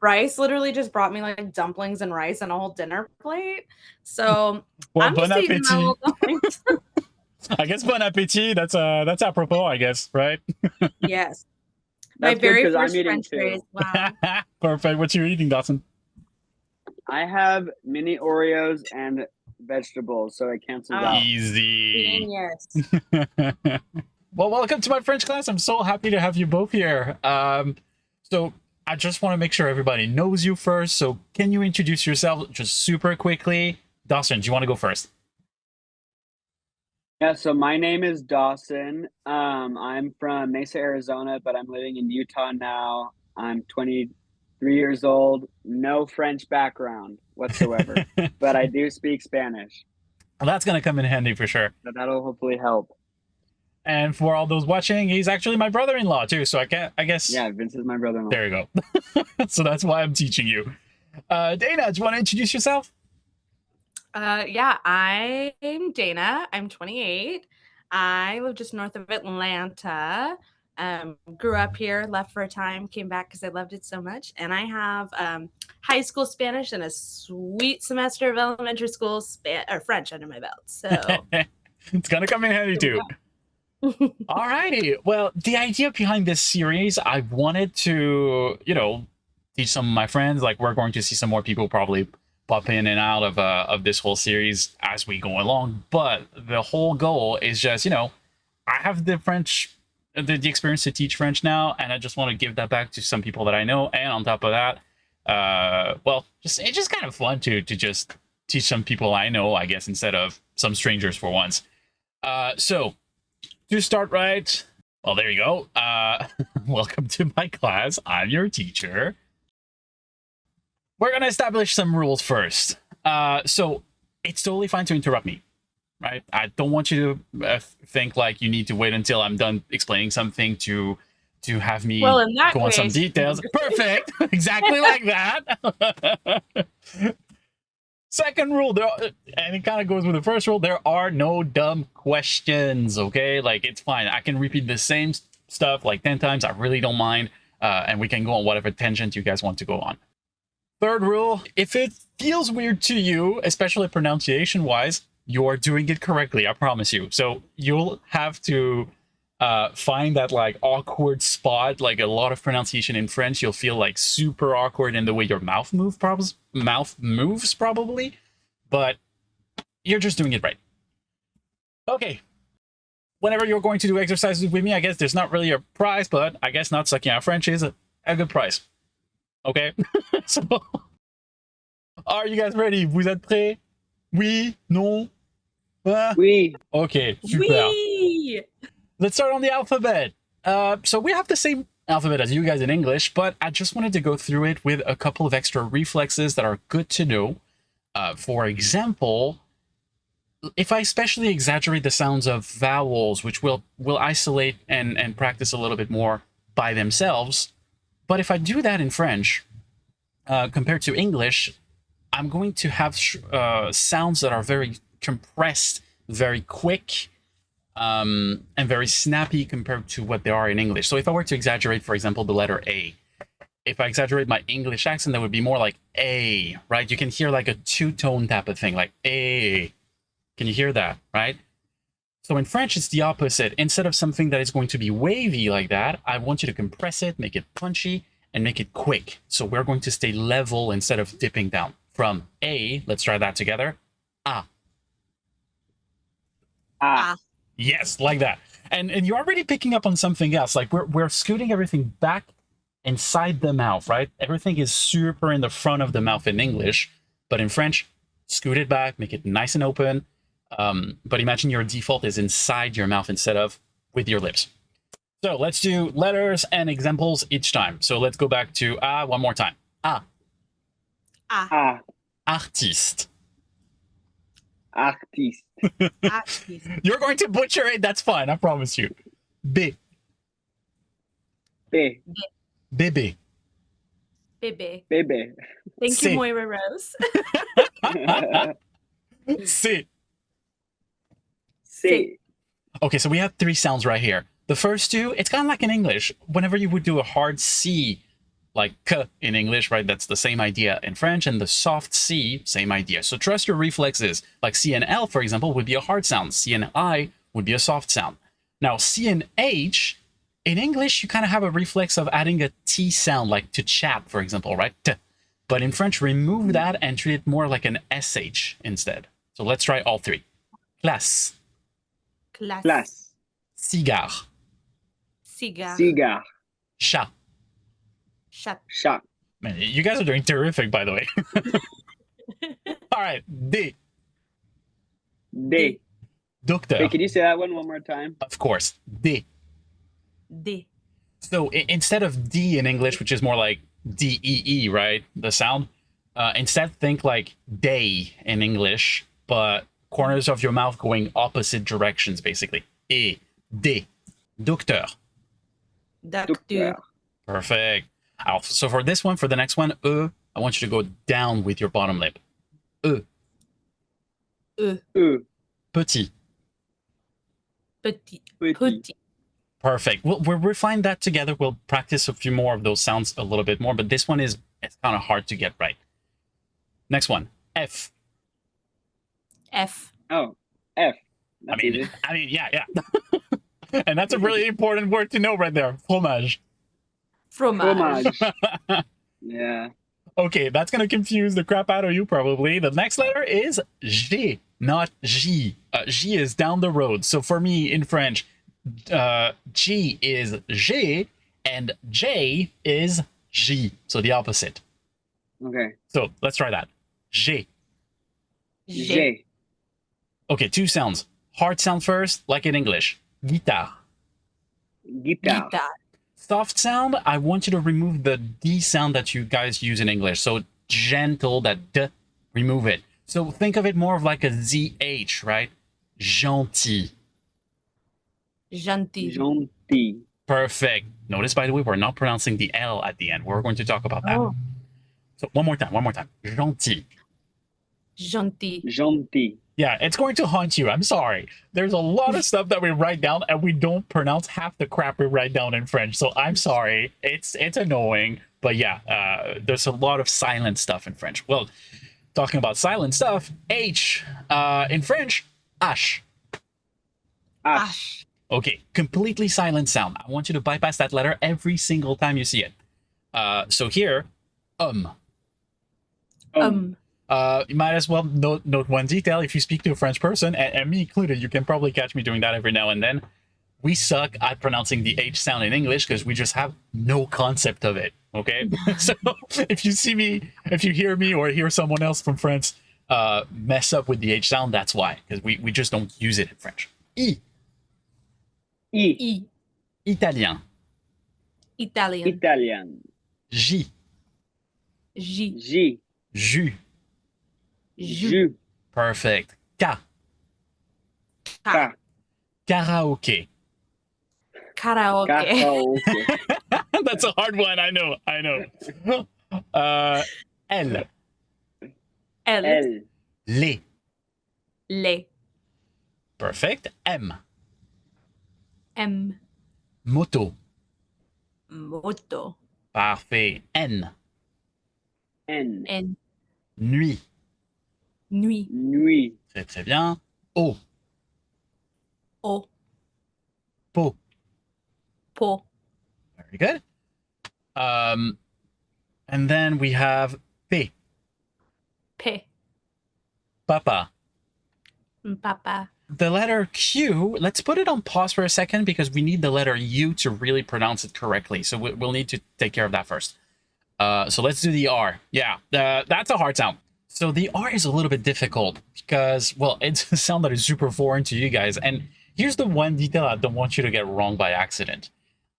Bryce literally just brought me like dumplings and rice and a whole dinner plate. So Well, I'm bon just eating my appetit. little dumplings. I guess bon appetit. That's apropos, I guess, right? Yes. My That's good very because I'm first eating French phrase. too. Wow. Perfect. What you eating, Dawson? I have mini Oreos and vegetables, so it cancels Oh, out. Easy. genius. Well, welcome to my French class. I'm so happy to have you both here. So I just want to make sure everybody knows you first. So can you introduce yourself just super quickly? Dawson, do you want to go first? Yeah, so my name is Dawson. I'm from Mesa, Arizona, but I'm living in Utah now. I'm 23 years old, no French background whatsoever, but I do speak Spanish. Well, that's going to come in handy for sure. So that'll hopefully help. And for all those watching, he's actually my brother-in-law too. So I guess. Yeah, Vince is my brother-in-law. There you go. So that's why I'm teaching you. Dana, do you want to introduce yourself? Yeah, I'm Dana. I'm 28. I live just north of Atlanta. Grew up here, left for a time, came back because I loved it so much. And I have high school Spanish and a sweet semester of elementary school or French under my belt. So it's gonna come in handy too. All righty. Well, the idea behind this series, I wanted to, teach some of my friends. Like, we're going to see some more people probably pop in and out of this whole series as we go along. But the whole goal is just, I have the experience to teach French now, and I just want to give that back to some people that I know. And on top of that, it's just kind of fun to just teach some people I know, I guess, instead of some strangers for once. So to start right, well, there you go. Welcome to my class. I'm your teacher. We're going to establish some rules first. So it's totally fine to interrupt me, right? I don't want you to think like you need to wait until I'm done explaining something to have me well, in that go on some details. Perfect. Exactly like that. Second rule, and it kind of goes with the first rule, there are no dumb questions, okay? Like, it's fine. I can repeat the same stuff like 10 times. I really don't mind. And we can go on whatever tangent you guys want to go on. Third rule, if it feels weird to you, especially pronunciation-wise, you're doing it correctly, I promise you. So you'll have to find that like awkward spot, like a lot of pronunciation in French, you'll feel like super awkward in the way your mouth moves probably, but you're just doing it right. Okay. Whenever you're going to do exercises with me, I guess there's not really a prize, but I guess not sucking out French is a good prize. Okay? So, are you guys ready? Vous êtes prêts? Oui? Non? Oui. Okay, super. Oui. Let's start on the alphabet. So we have the same alphabet as you guys in English, but I just wanted to go through it with a couple of extra reflexes that are good to know. For example, if I especially exaggerate the sounds of vowels, which we'll isolate and practice a little bit more by themselves, but if I do that in French, compared to English, I'm going to have sounds that are very compressed, very quick, and very snappy compared to what they are in English. So if I were to exaggerate, for example, the letter A, if I exaggerate my English accent, that would be more like A, right? You can hear like a two-tone type of thing, like A. Can you hear that, right? So in French, it's the opposite. Instead of something that is going to be wavy like that, I want you to compress it, make it punchy, and make it quick. So we're going to stay level instead of dipping down. From A, let's try that together. Ah. Ah. Yes, like that. And you're already picking up on something else. Like we're scooting everything back inside the mouth, right? Everything is super in the front of the mouth in English, but in French, scoot it back, make it nice and open. But imagine your default is inside your mouth instead of with your lips. So let's do letters and examples each time. So let's go back to ah one more time. Ah. Ah. Ah. Artiste. Artiste. Artiste. You're going to butcher it, that's fine, I promise you. B. B. Bébé. Bébé. Bébé. Thank C. you, Moira Rose. C. C. Okay, so we have three sounds right here. The first two, it's kind of like in English. Whenever you would do a hard C, like k in English, right? That's the same idea in French, and the soft C, same idea. So trust your reflexes. Like C and L, for example, would be a hard sound. C and I would be a soft sound. Now, C and H, in English, you kind of have a reflex of adding a T sound, like to chat, for example, right? T. But in French, remove that and treat it more like an SH instead. So let's try all three. Classe. Classe. Class. Cigare. Cigare. Cigar. Chat. Chat. Shot. Man, you guys are doing terrific, by the way. All right. D. D. Docteur. Wait, can you say that one more time? Of course. D. D. So instead of D in English, which is more like D-E-E, right? The sound. Instead, think like day in English, but corners of your mouth going opposite directions, basically. E. D. Docteur. Docteur. Perfect. So for this one, for the next one, I want you to go down with your bottom lip. Petit. Petit. Petit. Petit. Perfect. We'll refine that together. We'll practice a few more of those sounds a little bit more, but this one it's kind of hard to get right. Next one, F. F. Oh, F. That's easy. I mean, yeah. And that's a really important word to know right there. Fromage. Fromage. Fromage. Yeah. Okay, that's going to confuse the crap out of you probably. The next letter is G, not J. J is down the road. So for me in French, G is J and J is J. So the opposite. Okay. So let's try that. J. J. Okay, two sounds. Hard sound first, like in English. Guitar. Guitar. Guitar. Soft sound, I want you to remove the D sound that you guys use in English. So gentle, that D, remove it. So think of it more of like a ZH, right? Gentil. Gentil. Gentil. Perfect. Notice, by the way, we're not pronouncing the L at the end. We're going to talk about that. Oh. So one more time. Gentil. Gentil. Gentil. Yeah, it's going to haunt you. I'm sorry. There's a lot of stuff that we write down and we don't pronounce half the crap we write down in French. So I'm sorry. It's annoying. But yeah, there's a lot of silent stuff in French. Well, talking about silent stuff, H in French, H. Ash. Okay, completely silent sound. I want you to bypass that letter every single time you see it. So here, you might as well note one detail. If you speak to a French person, and me included, you can probably catch me doing that every now and then. We suck at pronouncing the H sound in English because we just have no concept of it. Okay, so if you hear me or hear someone else from France mess up with the H sound, that's why, because we just don't use it in French. I. I. Italien. Italian. Italian. J. J. J. Jus. Jus. Perfect. K. Ka. Karaoke. Karaoke. Karaoke. That's a hard one. I know. L. L. L. Le. Le. Perfect. M. M. Moto. Moto. Parfait. N. N. N. Nuit. Nuit. Nuit. Très très bien. O. O. Po. Po. Very good. And then we have P. P. Papa. Papa. The letter Q, let's put it on pause for a second because we need the letter U to really pronounce it correctly. So we'll need to take care of that first. So let's do the R. Yeah, that's a hard sound. So the R is a little bit difficult because, well, it's a sound that is super foreign to you guys. And here's the one detail I don't want you to get wrong by accident.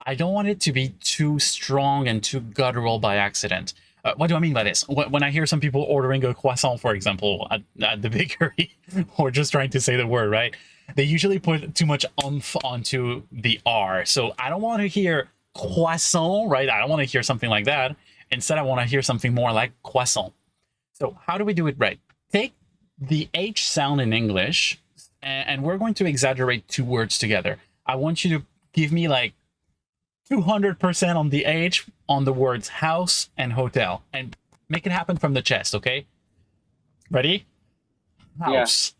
I don't want it to be too strong and too guttural by accident. What do I mean by this? When I hear some people ordering a croissant, for example, at the bakery, or just trying to say the word, right? They usually put too much oomph onto the R. So I don't want to hear croissant, right? I don't want to hear something like that. Instead, I want to hear something more like croissant. So how do we do it right? Take the H sound in English, and we're going to exaggerate two words together. I want you to give me like 200% on the H on the words house and hotel. And make it happen from the chest, okay? Ready? Yeah. House.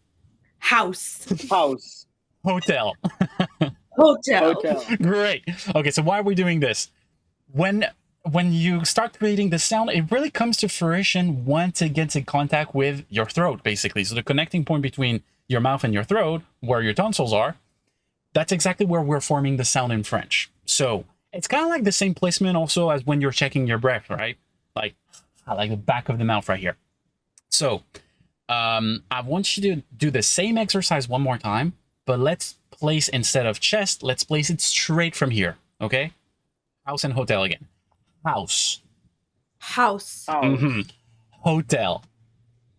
House. House. Hotel. Hotel. Hotel. Great. Okay, so why are we doing this? When you start creating the sound, it really comes to fruition once it gets in contact with your throat, basically. So the connecting point between your mouth and your throat, where your tonsils are, that's exactly where we're forming the sound in French. So it's kind of like the same placement also as when you're checking your breath, right? Like the back of the mouth right here. So I want you to do the same exercise one more time, but let's place, instead of chest, let's place it straight from here, okay? House and hotel again. House. House. House. Hotel.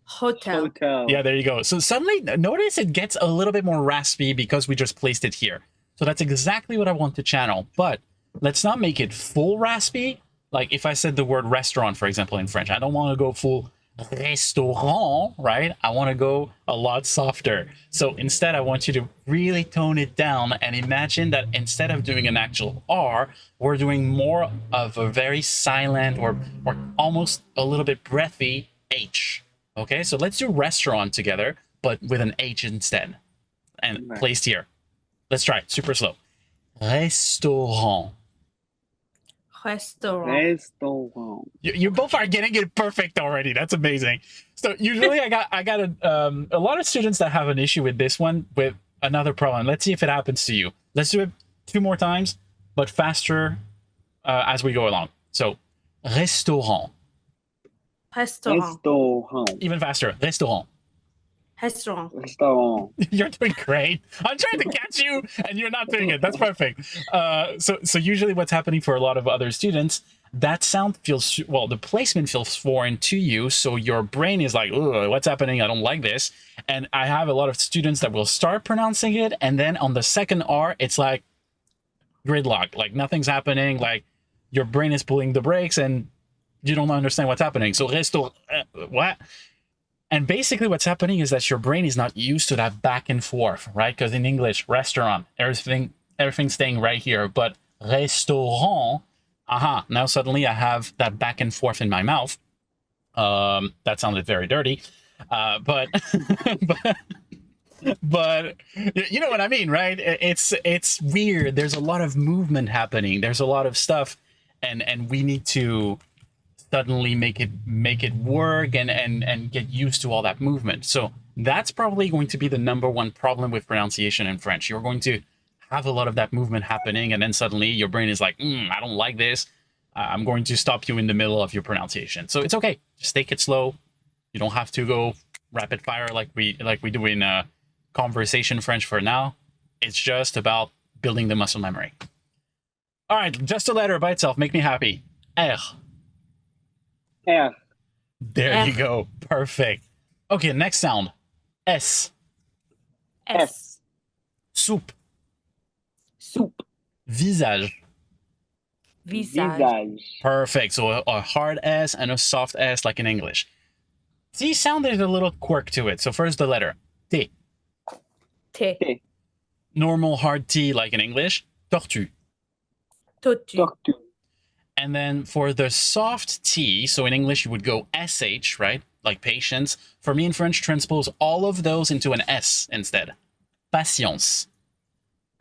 Hotel. Hotel. Yeah, there you go. So suddenly, notice it gets a little bit more raspy because we just placed it here. So that's exactly what I want to channel. But let's not make it full raspy. Like if I said the word restaurant, for example, in French, I don't want to go full restaurant, right? I want to go a lot softer. So instead, I want you to really tone it down and imagine that instead of doing an actual R, we're doing more of a very silent or almost a little bit breathy H. Okay, so let's do restaurant together, but with an H instead and placed here. Let's try it super slow. Restaurant. Restaurant. Restaurant. You both are getting it perfect already. That's amazing. So usually I got a lot of students that have an issue with this one with another problem. Let's see if it happens to you. Let's do it 2 more times, but faster as we go along. So restaurant. Restaurant. Restaurant. Even faster. Restaurant. Restaurant. Restaurant. You're doing great. I'm trying to catch you, and you're not doing it. That's perfect. So usually what's happening for a lot of other students, that sound feels, well, the placement feels foreign to you, so your brain is like, ugh, what's happening? I don't like this. And I have a lot of students that will start pronouncing it, and then on the second R, it's like gridlock. Like nothing's happening. Like your brain is pulling the brakes, and you don't understand what's happening. So what? And basically what's happening is that your brain is not used to that back and forth, right? Because in English, restaurant, everything's staying right here. But restaurant, now suddenly I have that back and forth in my mouth. That sounded very dirty. But you know what I mean, right? It's weird. There's a lot of movement happening. There's a lot of stuff, and we need to suddenly make it work and get used to all that movement. So that's probably going to be the number one problem with pronunciation in French. You're going to have a lot of that movement happening, and then suddenly your brain is like, I don't like this. I'm going to stop you in the middle of your pronunciation. So it's okay. Just take it slow. You don't have to go rapid fire like we do in conversation French for now. It's just about building the muscle memory. All right, just a letter by itself. Make me happy. R. R. There you go. Perfect. Okay, next sound. S. S. Soup. Soup. Visage. Visage. Visage. Perfect. So a hard S and a soft S like in English. T sound, there's a little quirk to it. So first the letter. T. T. T. Normal hard T like in English. Tortue. Tortue. Tortue. And then for the soft T, so in English you would go SH, right? Like patience. For me in French, transpose all of those into an S instead. Patience.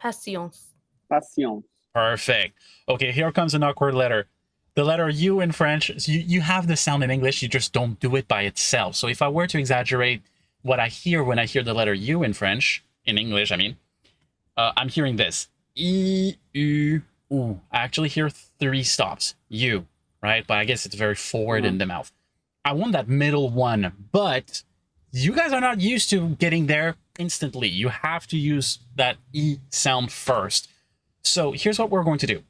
Patience. Patience. Perfect. Okay, here comes an awkward letter. The letter U in French, you have the sound in English, you just don't do it by itself. So if I were to exaggerate what I hear when I hear the letter U in French, in English, I mean, I'm hearing this. I, U, U. I actually hear 3 stops. U, right? But I guess it's very forward in the mouth. I want that middle one, but you guys are not used to getting there instantly. You have to use that E sound first. So here's what we're going to do.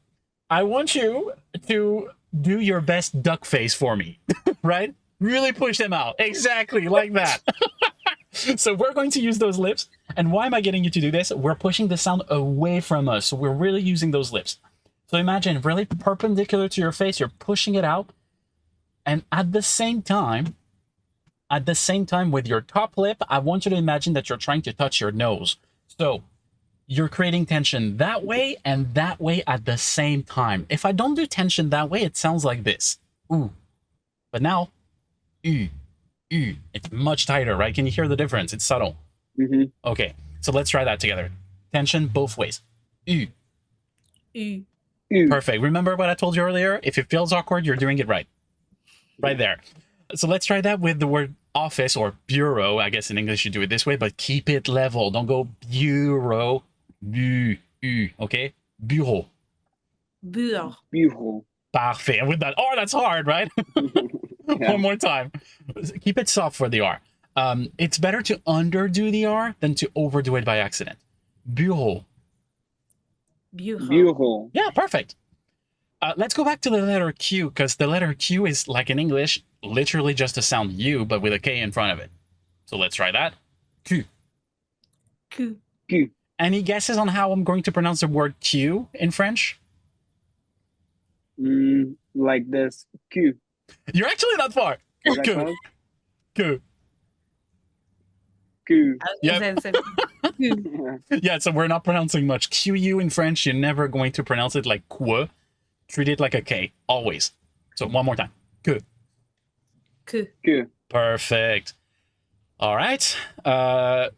I want you to do your best duck face for me, right? Really push them out. Exactly like that. So we're going to use those lips. And why am I getting you to do this? We're pushing the sound away from us. So we're really using those lips. So imagine really perpendicular to your face, you're pushing it out. And at the same time with your top lip, I want you to imagine that you're trying to touch your nose. So you're creating tension that way and that way at the same time. If I don't do tension that way, it sounds like this. Ooh. But now, ooh, ooh. It's much tighter, right? Can you hear the difference? It's subtle. Mm-hmm. Okay, so let's try that together. Tension both ways. Ooh. Ooh. Perfect. Remember what I told you earlier? If it feels awkward, you're doing it right. Right there. So let's try that with the word office or bureau. I guess in English you do it this way, but keep it level. Don't go bureau. Okay? Bureau. Bureau. Bureau. Parfait. And with that R, that's hard, right? Yeah. One more time. Keep it soft for the R. It's better to underdo the R than to overdo it by accident. Bureau. Bureau. Bureau. Yeah, perfect. Let's go back to the letter Q, because the letter Q is, like in English, literally just a sound U, but with a K in front of it. So let's try that. Q. Q. Q. Any guesses on how I'm going to pronounce the word Q in French? Like this. Q. You're actually not far. Is that Q. close? Q. Q. I was gonna say Q. Yeah. Yeah, so we're not pronouncing much. QU in French, you're never going to pronounce it like Q. Treat it like a K, always. So one more time. Q. Q. Q. Perfect. All right.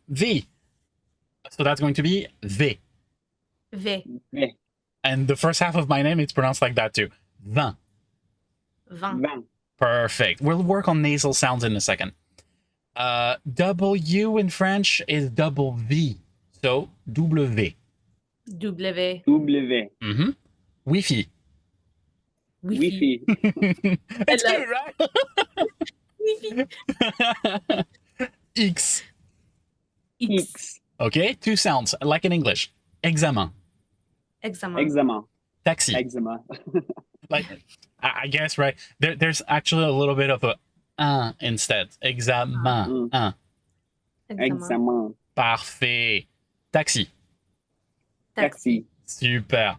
V. So that's going to be V. V. V. And the first half of my name, it's pronounced like that too. Vin. Vin. Vin. Perfect. We'll work on nasal sounds in a second. W in French is double V. So W. W. W. Mm-hmm. Wi-Fi. Wi-Fi. Wi-Fi. It's love- cute, right? Wi-Fi. X. X. X. Okay, two sounds, like in English. Examen. Eczema. Eczema. Taxi. Eczema. Like, I guess, right? There's actually a little bit of a instead. Examen. Eczema. Parfait. Taxi. Taxi. Super.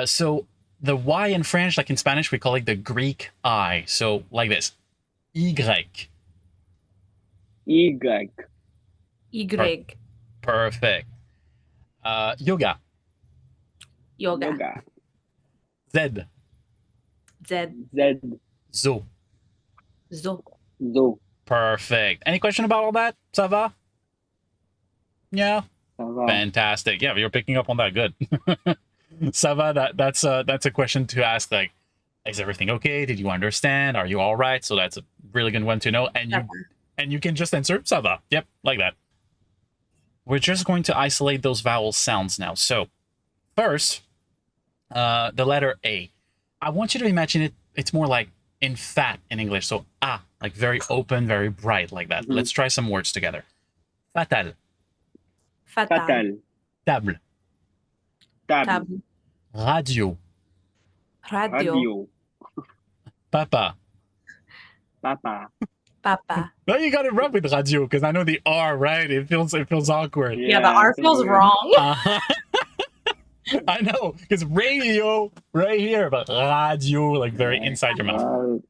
So the Y in French, like in Spanish, we call it the Greek I. So like this. Y. Y. Y. Perfect. Yoga. Yoga. Yoga. Z. Z. Z. Zo. Zo. Zo. Perfect. Any question about all that? Ça va? Yeah. Ça va. Fantastic. Yeah, you're picking up on that. Good. Ça va, that's a question to ask, like, is everything okay? Did you understand? Are you all right? So that's a really good one to know. And you can just answer ça va. Yep, like that. We're just going to isolate those vowel sounds now. So first, the letter A. I want you to imagine it's more like in fat in English. So like very open, very bright, like that. Let's try some words together. Fatal. Fatal. Fatal. Table. Table. Table. Radio. Radio. Radio. Papa. Papa. Papa. No, you got it right with radio, because I know the R, right? It feels awkward. Yeah, the R it's feels weird. wrong. I know, because radio right here, but radio, like very inside your mouth.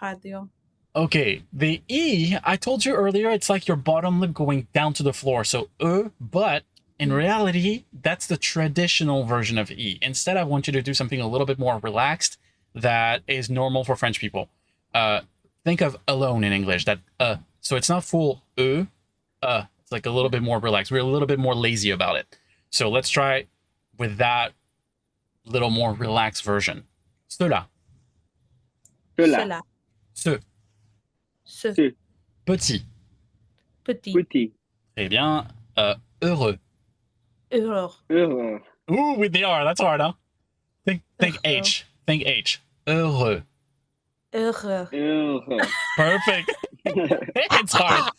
Radio. Okay, the E, I told you earlier, it's like your bottom lip going down to the floor. So but in reality, that's the traditional version of E. Instead, I want you to do something a little bit more relaxed that is normal for French people. Think of alone in English, that so it's not full it's like a little bit more relaxed. We're a little bit more lazy about it. So let's try with that little more relaxed version. Cela. Cela. Cela. Ce. Ce. Ce. Petit. Petit. Petit. Très bien. Heureux. Heureux. Heureux. Ooh, with the R, that's hard, huh? Think Heureux. H. Think H. Heureux. Heureux. Heureux. Perfect. It's hard.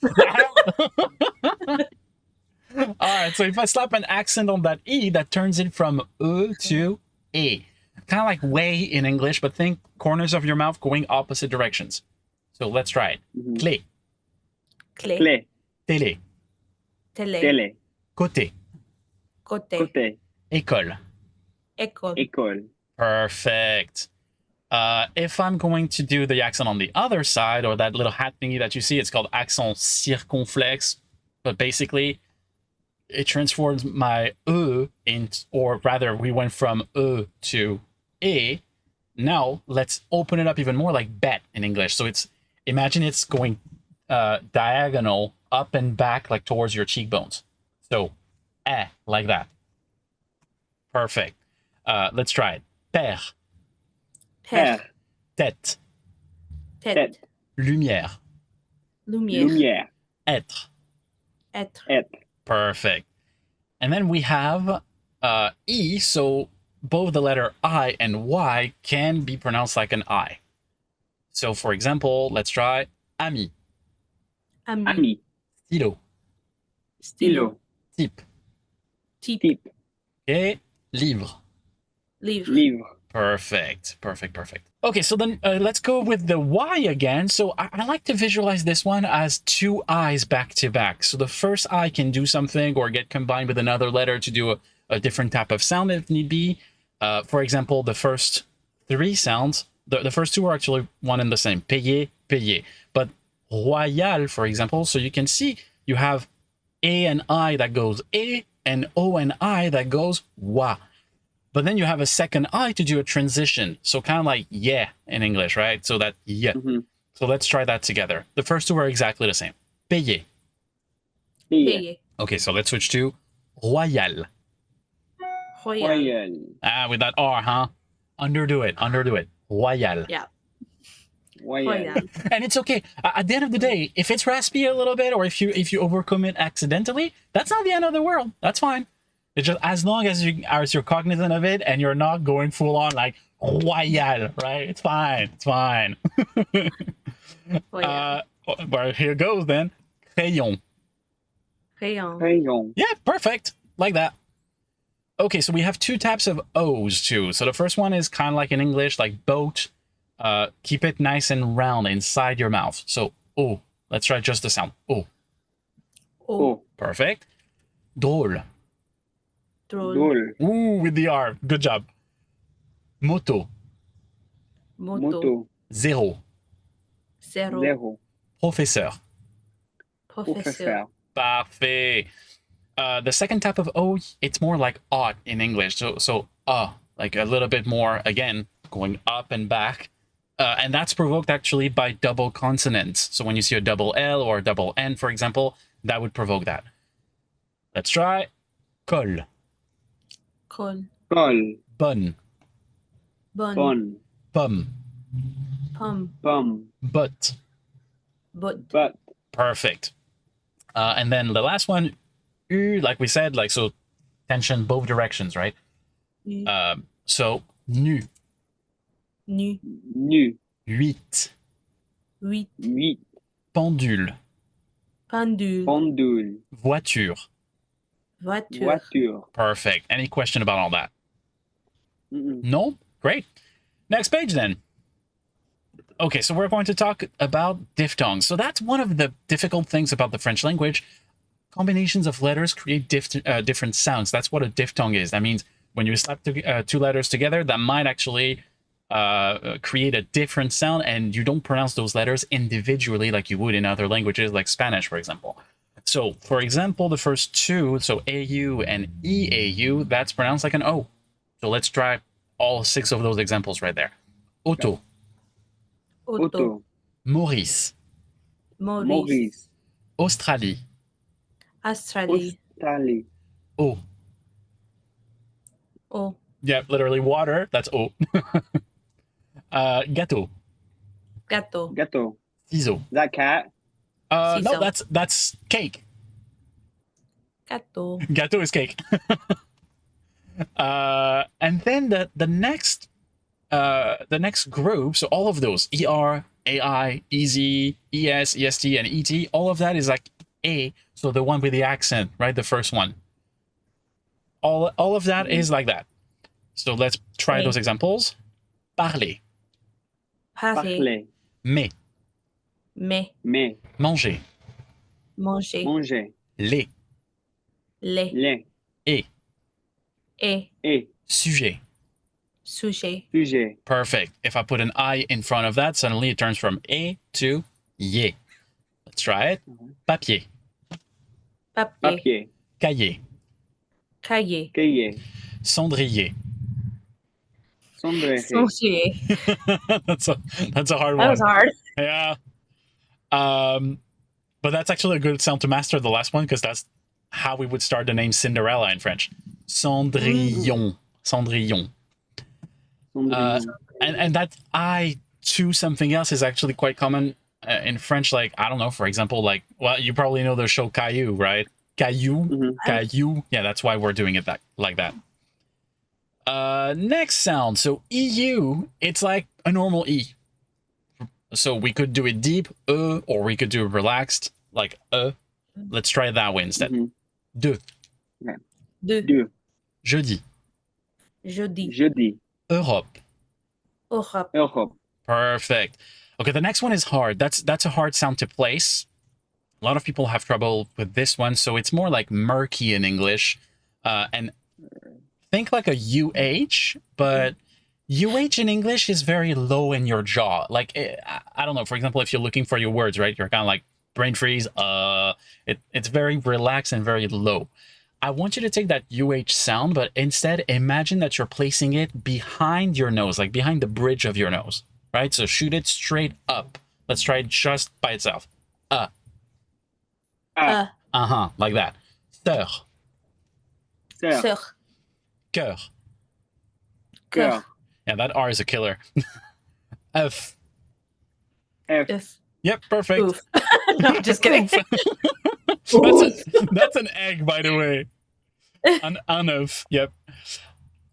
All right, so if I slap an accent on that E, that turns it from to A. Kind of like way in English, but think corners of your mouth going opposite directions. So let's try it. Mhm. Clé. Clé. Clé. Télé. Télé. Télé. Côté. Côté. Côté. École. École. École. Perfect. If I'm going to do the accent on the other side, or that little hat thingy that you see, it's called accent circonflexe. But basically, it transforms my in, or rather, we went from to e. Now let's open it up even more, like bet in English. So imagine it's going diagonal up and back, like towards your cheekbones. So like that. Perfect. Let's try it. Père, Père, tête, tête, lumière, Lumière. être. être, Perfect. And then we have E, so both the letter I and Y can be pronounced like an I. So for example, let's try ami, ami, Ami. stylo, Stylo. type, type, Type. et livre. livre, Livre. Perfect. Okay, so then let's go with the Y again. So I like to visualize this one as two I's back to back. So the first I can do something or get combined with another letter to do a different type of sound if need be. For example, the first three sounds, the first two are actually one and the same. Payer, payer. But royal, for example, so you can see you have A and I that goes A and O and I that goes wa. But then you have a second I to do a transition. So kind of like yeah in English, right? So that yeah. Mhm. So let's try that together. The first two are exactly the same. Payer. Payer. payer, Okay, so let's switch to royal. royal, Royal. With that R, huh? Underdo it. Royal. yeah, Royal. royal, And it's okay. At the end of the day, if it's raspy a little bit or if you overcome it accidentally, that's not the end of the world. That's fine. It's just as long as you're cognizant of it and you're not going full on like royal, right? It's fine. royal, But here goes then. Crayon. rayon, Rayon. Yeah, perfect. Like that. Okay, so we have two types of O's too. So the first one is kind of like in English, like boat. Keep it nice and round inside your mouth. So O. Let's try just the sound. O. Oh. Perfect. Drôle. drôle, Drôle. Ooh, with the R. Good job. Moto. moto, Moto. Zéro. zéro, Zéro. Professeur. professeur, Professeur. Parfait. The second type of O, it's more like ought in English. So like a little bit more, again, going up and back. And that's provoked actually by double consonants. So when you see a double L or a double N, for example, that would provoke that. Let's try. Colle. col, Col. Bonne. bonne, Bonne. Pomme. pomme, Pomme. But. botte, But. Perfect. And then the last one, U, like we said, like so tension both directions, right? So nu. nu, Nu. Huit. huit, Huit. Pendule. pendule, Pendule. Voiture. voiture, Voiture. Perfect. Any question about all that? Mm-mm. No? Great. Next page then. Okay, so we're going to talk about diphthongs. So that's one of the difficult things about the French language. Combinations of letters create different sounds. That's what a diphthong is. That means when you slap two letters together, that might actually create a different sound, and you don't pronounce those letters individually like you would in other languages, like Spanish, for example. So, for example, the first two, so AU and EAU, that's pronounced like an O. So let's try all 6 of those examples right there. Auto, auto, Auto. Maurice, Maurice, Maurice. Australie, Australie, Australie. eau. eau, Yeah, literally water, that's eau. Gâteau, gâteau, Gâteau. ciseaux. Is that cat? No, Ciseaux. that's cake. gâteau, Gâteau is cake. And then the next group, so all of those ER, AI, EZ, ES, EST, and ET, all of that is like A. So the one with the accent, right? The first one. All of that is like that. So let's try A. those examples. Parler, parler, Parler. mais, mais, Mais. manger, manger, Manger. les, les, Les. et, et, Et. sujet. sujet, Sujet. Perfect. If I put an I in front of that, suddenly it turns from A to ye. Let's try it. Papier, papier, Papier. cahier, Cahier. Cahier. cendrier. Sombrero. Sonchier. That's a hard That was one. hard. Yeah. But that's actually a good sound to master the last one because that's how we would start the name Cinderella in French. Cendrillon. Cendrillon. And that I to something else is actually quite common in French. Like, I don't know, for example, like, well, you probably know the show Caillou, right? Caillou. Caillou. Yeah, that's why we're doing it like that. Next sound. So EU, it's like a normal E. So we could do it deep, or we could do it relaxed, like Let's try it that way instead. De. Okay. De. Jeudi. Jeudi. Jeudi. Europe. Europe. Europe. Perfect. Okay, the next one is hard. That's a hard sound to place. A lot of people have trouble with this one, so it's more like murky in English. And think like a UH, but UH in English is very low in your jaw. Like, I don't know, for example, if you're looking for your words, right? You're kind of like brain freeze. It's very relaxed and very low. I want you to take that UH sound, but instead imagine that you're placing it behind your nose, like behind the bridge of your nose, right? So shoot it straight up. Let's try it just by itself. Like that. Sœur. Sœur. Cœur. Cœur. Yeah, that R is a killer. F. F. Yep, perfect. Oof. No, I'm just kidding. That's an egg, by the way. An œuf. Yep.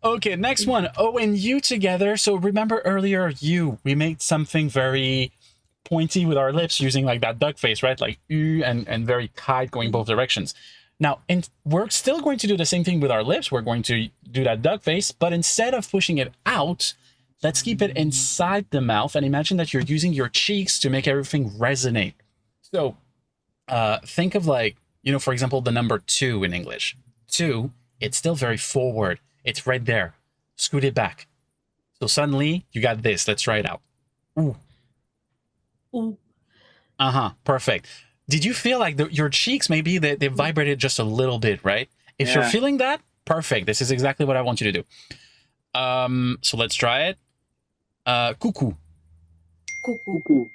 Okay, next one. O and U together. So remember earlier, U, we made something very pointy with our lips using like that duck face, right? Like U and very tight going both directions. Now, we're still going to do the same thing with our lips. We're going to do that duck face, but instead of pushing it out, let's keep it inside the mouth and imagine that you're using your cheeks to make everything resonate. So think of like, for example, the number 2 in English. 2, it's still very forward. It's right there. Scoot it back. So suddenly you got this. Let's try it out. Ooh. Ooh. Perfect. Did you feel like your cheeks, maybe they vibrated just a little bit, right? If you're feeling that, perfect. This is exactly what I want you to do. So let's try it. Coucou. Coucou.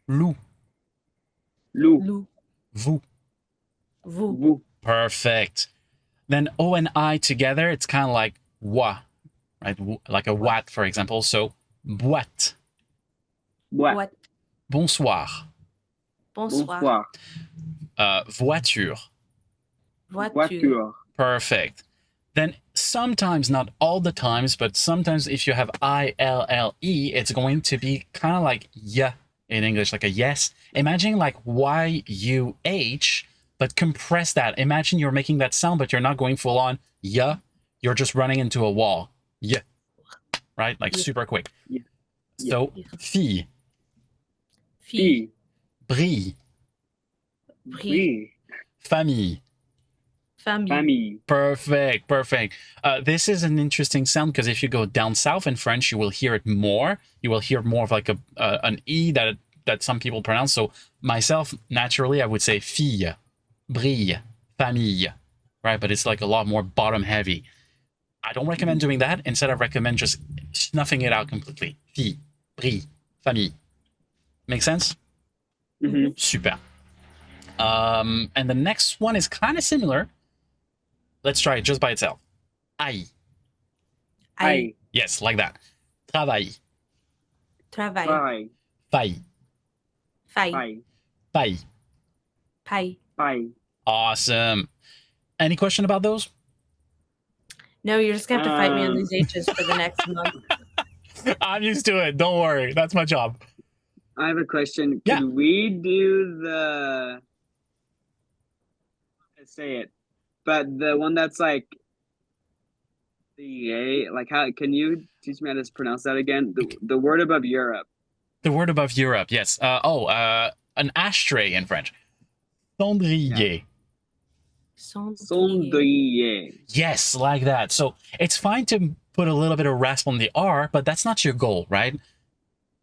Loup. Loup. Vous. Vous. Perfect. Then O and I together, it's kind of like wa, right? Like a wat, for example. So boîte. What? Bonsoir. Bonsoir. Voiture. Voiture. Perfect. Then sometimes, not all the times, but sometimes if you have I-L-L-E, it's going to be kind of like y in English, like a yes. Imagine like Y-U-H, but compress that. Imagine you're making that sound, but you're not going full on y. You're just running into a wall. Y. Right? Like super quick. Yeah. So, fille. Fille. Brille. Brille. Famille. Famille. Perfect. This is an interesting sound because if you go down south in French, you will hear it more. You will hear more of like an E that some people pronounce. So myself, naturally, I would say fille, brille, famille, right? But it's like a lot more bottom heavy. I don't recommend doing that. Instead, I recommend just snuffing it out completely. Fille, brille, famille. Make sense? Mm-hmm. Super. And the next one is kind of similar. Let's try it just by itself. Aïe. Aïe. Yes, like that. Travail. Travail. Paille. Faille. Faille. Paille. Paille. Paille. Awesome. Any question about those? No, you're just going to have to fight me on these H's for the next month. I'm used to it. Don't worry. That's my job. I have a question. Yeah. Could we do the... Let's say it. But the one that's like... The A, like how... Can you teach me how to pronounce that again? The word above Europe. The word above Europe, yes. An ashtray in French. Cendrier. Cendrier. Yes, like that. So it's fine to put a little bit of rasp on the R, but that's not your goal, right?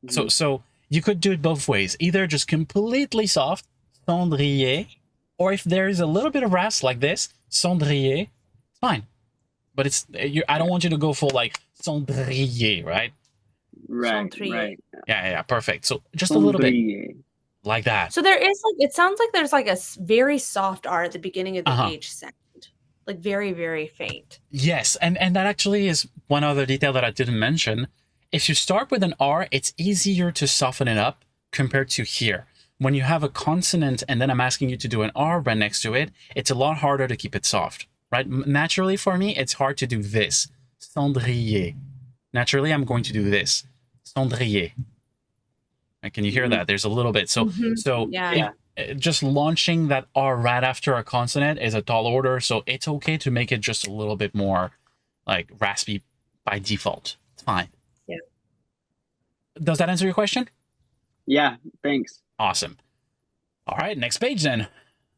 Mm-hmm. So you could do it both ways. Either just completely soft, cendrier, or if there is a little bit of rasp like this, cendrier, it's fine. But I don't want you to go full like cendrier, right? Right, Cendrier. right. Yeah, perfect. So just a little bit Cendrier. like that. So there is like, it sounds like there's like a very soft R at the beginning of the H sound, like very, very faint. Yes, and that actually is one other detail that I didn't mention. If you start with an R, it's easier to soften it up compared to here. When you have a consonant and then I'm asking you to do an R right next to it, it's a lot harder to keep it soft, right? Naturally for me, it's hard to do this. Cendrier. Naturally, I'm going to do this. Cendrier. Can you hear that? There's a little bit. So, Yeah. just launching that R right after a consonant is a tall order. So it's okay to make it just a little bit more like raspy by default. It's fine. Yeah. Does that answer your question? Yeah, thanks. Awesome. All right, next page then.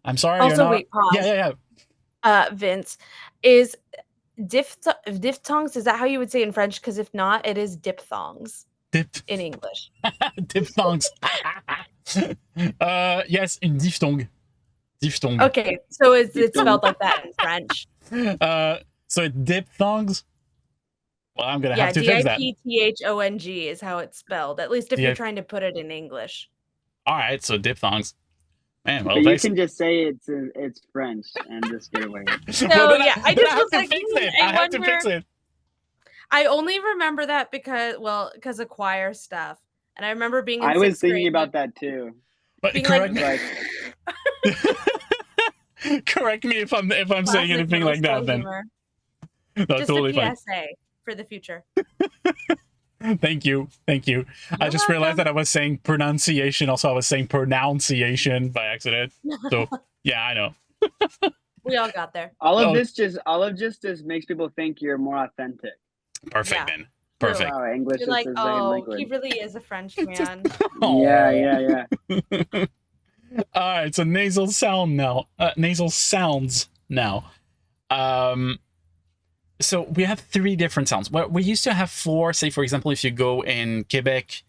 I'm sorry. Also, wait, pause. Yeah. Vince, is diphthongs, is that how you would say it in French? Because if not, it is diphthongs in English. Diphthongs. Yes, in diphthong. Diphthong. Okay, so it's spelled like that in French. So it's diphthongs. Well, I'm gonna have to fix that. diphthong is how it's spelled. At least if you're trying to put it in English. All right, so diphthongs. Man, well, but you can just say it's French and just get away. So yeah, I just was like, I have to fix it. I only remember that because of choir stuff, and I remember being in I was thinking grade, about that too. But correct me. Correct me if I'm saying anything like that. Then no, just totally a PSA for the future. Thank you. I just realized that I was saying pronunciation. Also, I was saying pronunciation by accident. So yeah, I know. We all got there. All of this just makes people think you're more authentic. Perfect, then. Perfect. Wow, English You're is like, his oh, he really is a French man. Yeah. All right, so nasal sound now. Nasal sounds now. So we have 3 different sounds. Well, we used to have 4. Say, for example, if you go in Quebec,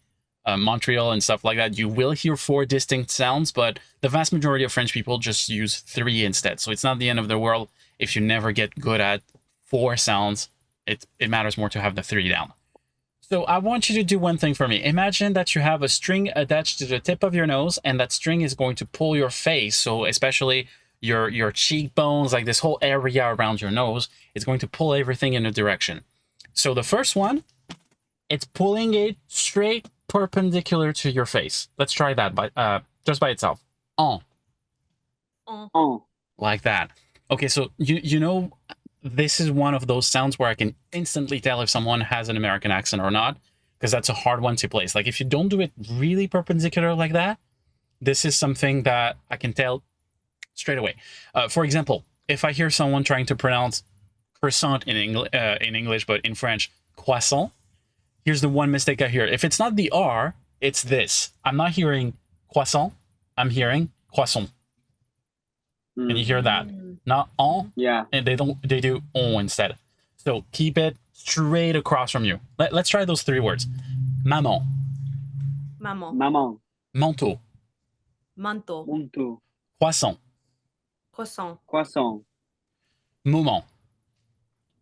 Montreal, and stuff like that, you will hear 4 distinct sounds, but the vast majority of French people just use 3 instead. So it's not the end of the world if you never get good at 4 sounds. It matters more to have the 3 down. So I want you to do one thing for me. Imagine that you have a string attached to the tip of your nose, and that string is going to pull your face. So especially your cheekbones, like this whole area around your nose, it's going to pull everything in a direction. So the first one, it's pulling it straight perpendicular to your face. Let's try that just by itself. Like that. Okay, so you know, this is one of those sounds where I can instantly tell if someone has an American accent or not, because that's a hard one to place. Like if you don't do it really perpendicular like that, this is something that I can tell straight away. For example, if I hear someone trying to pronounce croissant in English, but in French, croissant, here's the one mistake I hear. If it's not the R, it's this. I'm not hearing croissant, I'm hearing croissant. Can you hear that? Not on. Yeah. And they do on instead. So keep it straight across from you. Let's try those 3 words. Maman. Maman. Manteau. Manteau. Croissant. Croissant. Moment.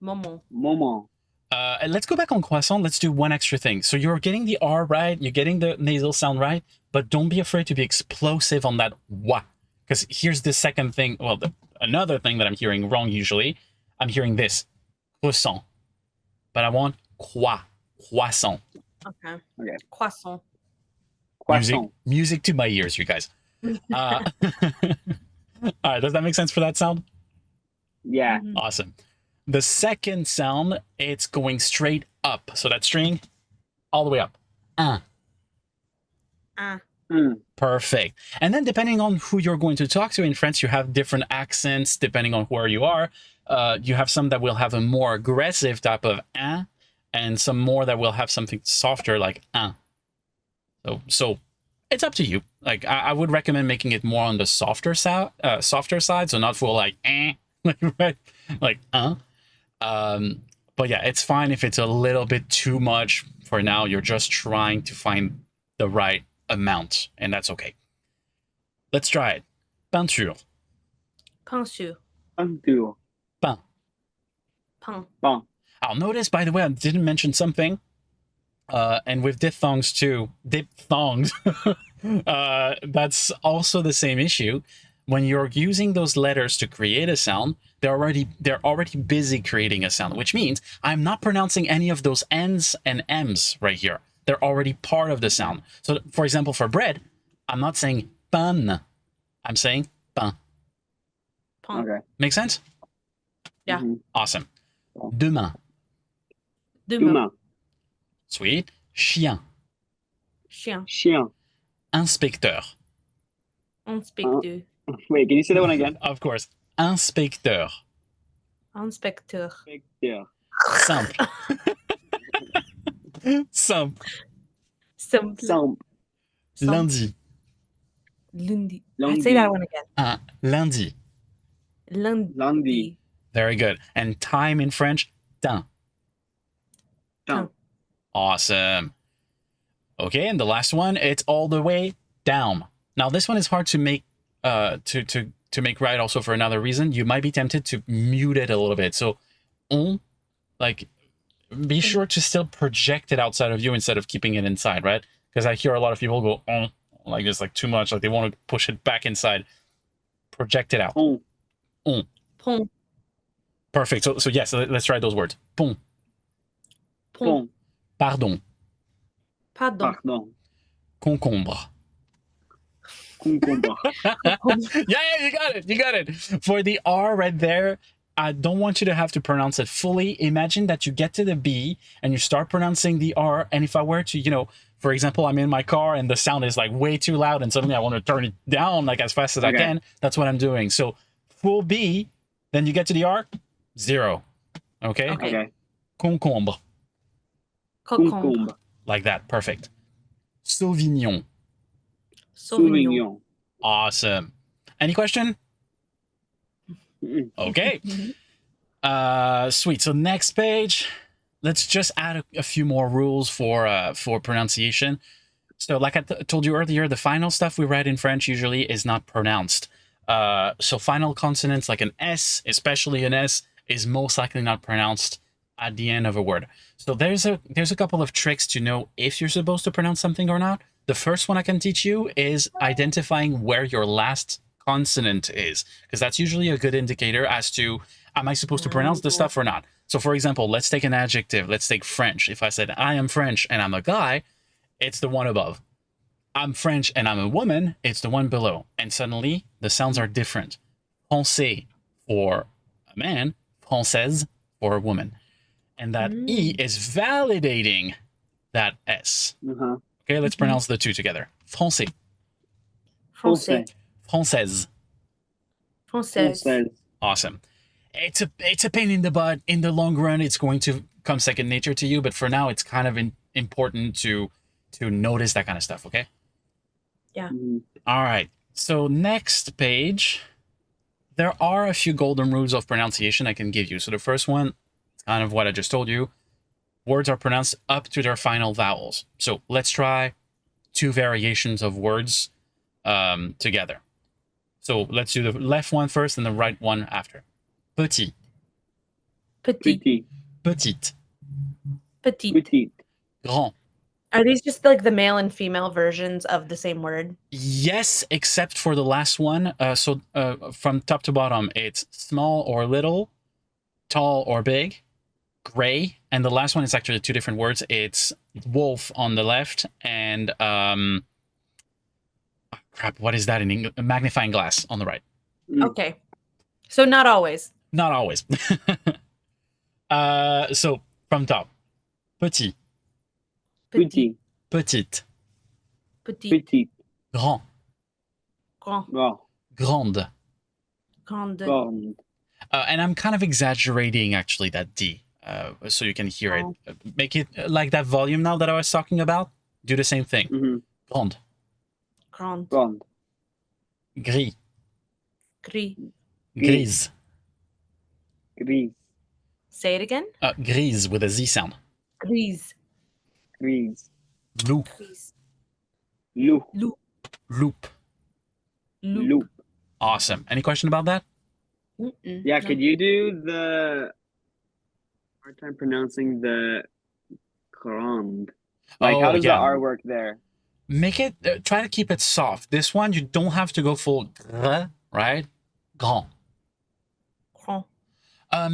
Moment. And let's go back on croissant. Let's do one extra thing. So you're getting the R right, you're getting the nasal sound right, but don't be afraid to be explosive on that wa. Because here's the second thing. Well, another thing that I'm hearing wrong usually. I'm hearing this. Croissant. But I want croissant. Okay. Croissant. Music to my ears, you guys. All right, does that make sense for that sound? Yeah. Awesome. The second sound, it's going straight up. So that string, all the way up. Perfect. And then depending on who you're going to talk to in France, you have different accents depending on where you are. You have some that will have a more aggressive type of and some more that will have something softer like So it's up to you. Like I would recommend making it more on the softer side, so not for like but yeah, it's fine if it's a little bit too much for now. You're just trying to find the right amount, and that's okay. Let's try it. Peinture. Untu. Pain. Pong. Bon. I'll notice, by the way, I didn't mention something. And with diphthongs too, diphthongs, that's also the same issue. When you're using those letters to create a sound, they're already busy creating a sound, which means I'm not pronouncing any of those N's and M's right here. They're already part of the sound. So, for example, for bread, I'm not saying pain, I'm saying pain. Pong. Okay. Make sense? Yeah. Awesome. Demain. Demain. Demain. Sweet. Chien. Chien. Chien. Inspecteur. Inspecteur. Wait, can you say that one again? Of course. Inspecteur. Inspecteur. Yeah. Simple. Simple. Simple. Some. Lundi. Lundi. Lundi. Say that one again. Lundi. Lundi. Lundi. Very good. And time in French, temps. Temps. Awesome. Okay, and the last one, it's all the way down. Now this one is hard to make to make right also for another reason. You might be tempted to mute it a little bit. So on, like, be sure to still project it outside of you instead of keeping it inside, right? Because I hear a lot of people go on like this, like too much, like they want to push it back inside. Project it out. On. On. Pont. Perfect. So yes, let's try those words. Pont. Pont. Pardon. Pardon. Pardon. Concombre. Concombre. Yeah, you got it. You got it. For the R right there, I don't want you to have to pronounce it fully. Imagine that you get to the B and you start pronouncing the R. And if I were to, for example, I'm in my car and the sound is like way too loud and suddenly I want to turn it down like as fast as I can. That's what I'm doing. So full B, then you get to the R, 0. Okay? Okay. Concombre. Concombre. Like that. Perfect. Sauvignon. Sauvignon. Awesome. Any question? Okay. Sweet. So next page, let's just add a few more rules for pronunciation. So like I told you earlier, the final stuff we write in French usually is not pronounced. So final consonants like an S, especially an S, is most likely not pronounced at the end of a word. So there's a couple of tricks to know if you're supposed to pronounce something or not. The first one I can teach you is identifying where your last consonant is, because that's usually a good indicator as to, am I supposed to pronounce this stuff or not? So for example, let's take an adjective. Let's take French. If I said, I am French and I'm a guy, it's the one above. I'm French and I'm a woman, it's the one below. And suddenly the sounds are different. Français for a man, Française for a woman. And that E is validating that S. Okay, let's pronounce the two together. Français. Français. Française. Française. Awesome. It's a pain in the butt. In the long run, it's going to come second nature to you, but for now, it's kind of important to notice that kind of stuff, okay? Yeah. All right. So next page, there are a few golden rules of pronunciation I can give you. So the first one, kind of what I just told you. Words are pronounced up to their final vowels. So let's try 2 variations of words together. So let's do the left one first and the right one after. Petit. Petit. Petit. Petite. Petit. Petit. Grand. Are these just like the male and female versions of the same word? Yes, except for the last one. So from top to bottom, it's small or little, tall or big, gray, and the last one is actually 2 different words. It's wolf on the left and crap, what is that in English? A magnifying glass on the right. Okay. So not always. Not always. So from top, petit, Petit. petite, Petit. Petit. grand, Grand. Grand. grande. Grande. Grande. And I'm kind of exaggerating actually that D, so you can hear it. Make it like that volume now that I was talking about. Do the same thing. Grande. Grande. Grande. Gris. Gris. Grise. Gris. Say it again. Grise with a Z sound. Grise. Gris. Loup. Grise. Loup. Loup. Loop. Loup. Loup. Awesome. Any question about that? Yeah, No. could you do the hard time pronouncing the grand? Like, how Oh, does the yeah. R work there? Make it, try to keep it soft. This one, you don't have to go full gr, right? Grand. Grand.